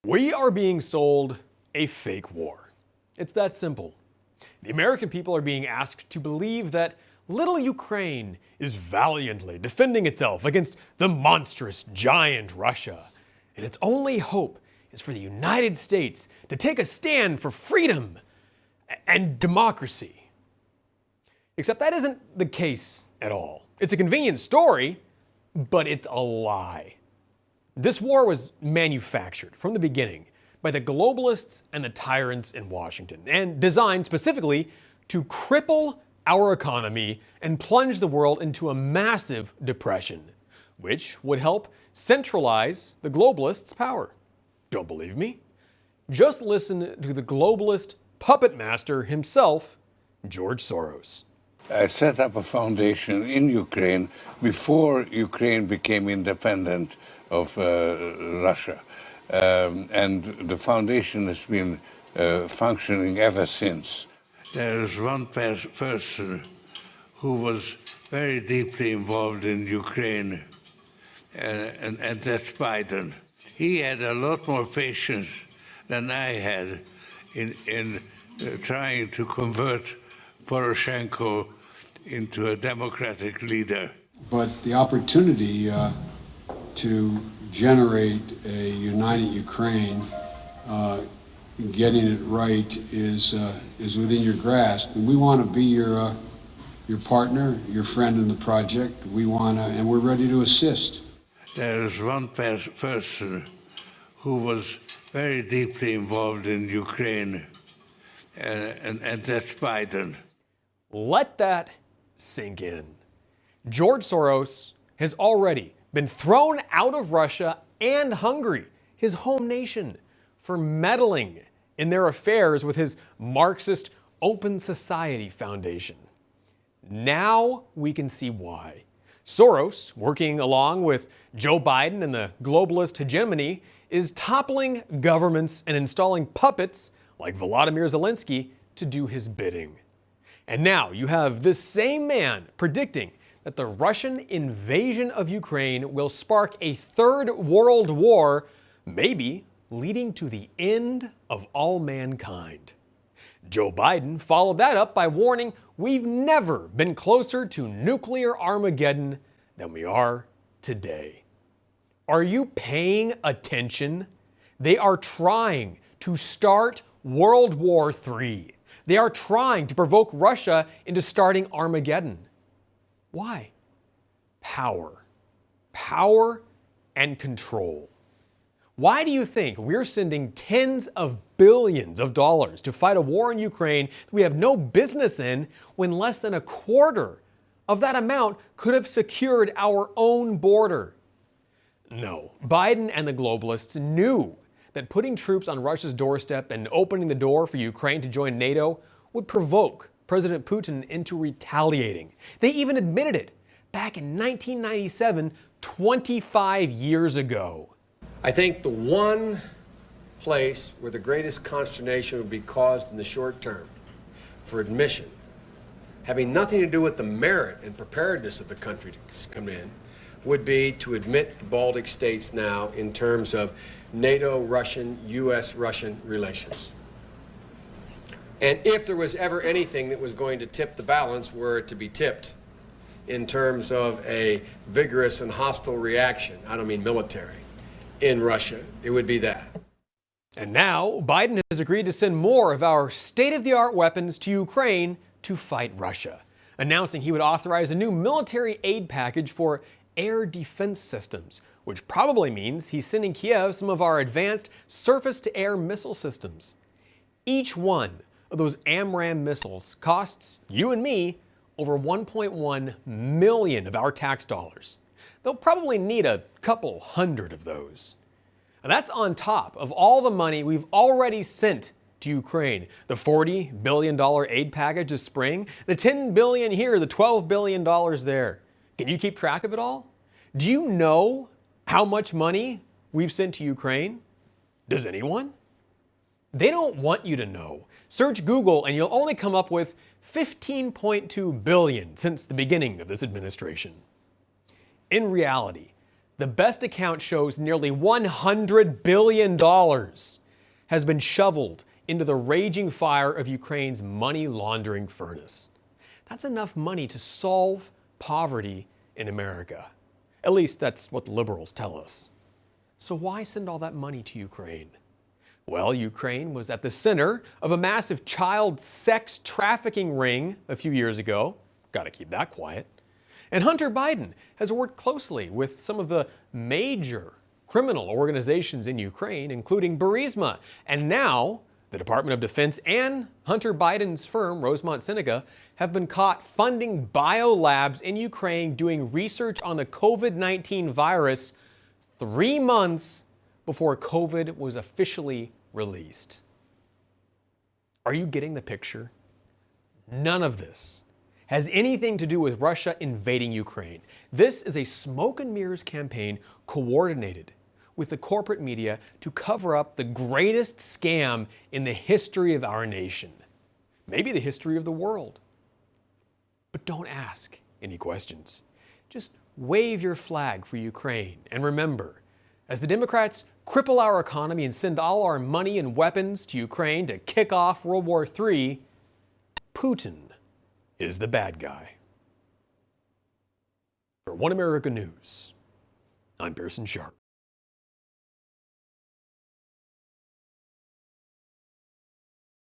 We are being sold a fake war. It's that simple. The American people are being asked to believe that little Ukraine is valiantly defending itself against the monstrous giant Russia. And its only hope is for the United States to take a stand for freedom and democracy. Except that isn't the case at all. It's a convenient story, but it's a lie. This war was manufactured from the beginning by the globalists and the tyrants in Washington, and designed specifically to cripple our economy and plunge the world into a massive depression, which would help centralize the globalists' power. Don't believe me? Just listen to the globalist puppet master himself, George Soros. I set up a foundation in Ukraine before Ukraine became independent of Russia. And the foundation has been functioning ever since. There is one person who was very deeply involved in Ukraine, and that's Biden. He had a lot more patience than I had in trying to convert Poroshenko into a democratic leader. But the opportunity to generate a united Ukraine, getting it right, is within your grasp. And we want to be your partner, your friend in the project. And we're ready to assist. There is one person who was very deeply involved in Ukraine, and that's Biden. Let that sink in. George Soros has already been thrown out of Russia and Hungary, his home nation, for meddling in their affairs with his Marxist Open Society Foundation. Now we can see why. Soros, working along with Joe Biden and the globalist hegemony, is toppling governments and installing puppets like Volodymyr Zelensky to do his bidding. And now you have this same man predicting that the Russian invasion of Ukraine will spark a third world war, maybe leading to the end of all mankind. Joe Biden followed that up by warning we've never been closer to nuclear Armageddon than we are today. Are you paying attention? They are trying to start World War III. They are trying to provoke Russia into starting Armageddon. Why? Power. Power and control. Why do you think we're sending tens of billions of dollars to fight a war in Ukraine that we have no business in, when less than a quarter of that amount could have secured our own border? No, Biden and the globalists knew that putting troops on Russia's doorstep and opening the door for Ukraine to join NATO would provoke President Putin into retaliating. They even admitted it back in 1997, 25 years ago. I think the one place where the greatest consternation would be caused in the short term for admission, having nothing to do with the merit and preparedness of the country to come in, would be to admit the Baltic states now in terms of NATO-Russian, U.S.-Russian relations. And if there was ever anything that was going to tip the balance, were it to be tipped in terms of a vigorous and hostile reaction, I don't mean military, in Russia, it would be that. And now Biden has agreed to send more of our state-of-the-art weapons to Ukraine to fight Russia, announcing he would authorize a new military aid package for air defense systems, which probably means he's sending Kiev some of our advanced surface-to-air missile systems. Each one of those AMRAAM missiles costs you and me over 1.1 million of our tax dollars. They'll probably need a couple hundred of those. And that's on top of all the money we've already sent to Ukraine. The $40 billion aid package this spring, the $10 billion here, the $12 billion there. Can you keep track of it all? Do you know how much money we've sent to Ukraine? Does anyone? They don't want you to know. Search Google and you'll only come up with 15.2 billion since the beginning of this administration. In reality, the best account shows nearly $100 billion has been shoveled into the raging fire of Ukraine's money laundering furnace. That's enough money to solve poverty in America. At least that's what the liberals tell us. So why send all that money to Ukraine? Well, Ukraine was at the center of a massive child sex trafficking ring a few years ago. Got to keep that quiet. And Hunter Biden has worked closely with some of the major criminal organizations in Ukraine, including Burisma. And now the Department of Defense and Hunter Biden's firm, Rosemont Seneca, have been caught funding biolabs in Ukraine doing research on the COVID-19 virus 3 months before COVID was officially released. Are you getting the picture? None of this has anything to do with Russia invading Ukraine. This is a smoke and mirrors campaign coordinated with the corporate media to cover up the greatest scam in the history of our nation, maybe the history of the world. But don't ask any questions. Just wave your flag for Ukraine. And remember, as the Democrats cripple our economy and send all our money and weapons to Ukraine to kick off World War III, Putin is the bad guy. For One America News, I'm Pearson Sharp.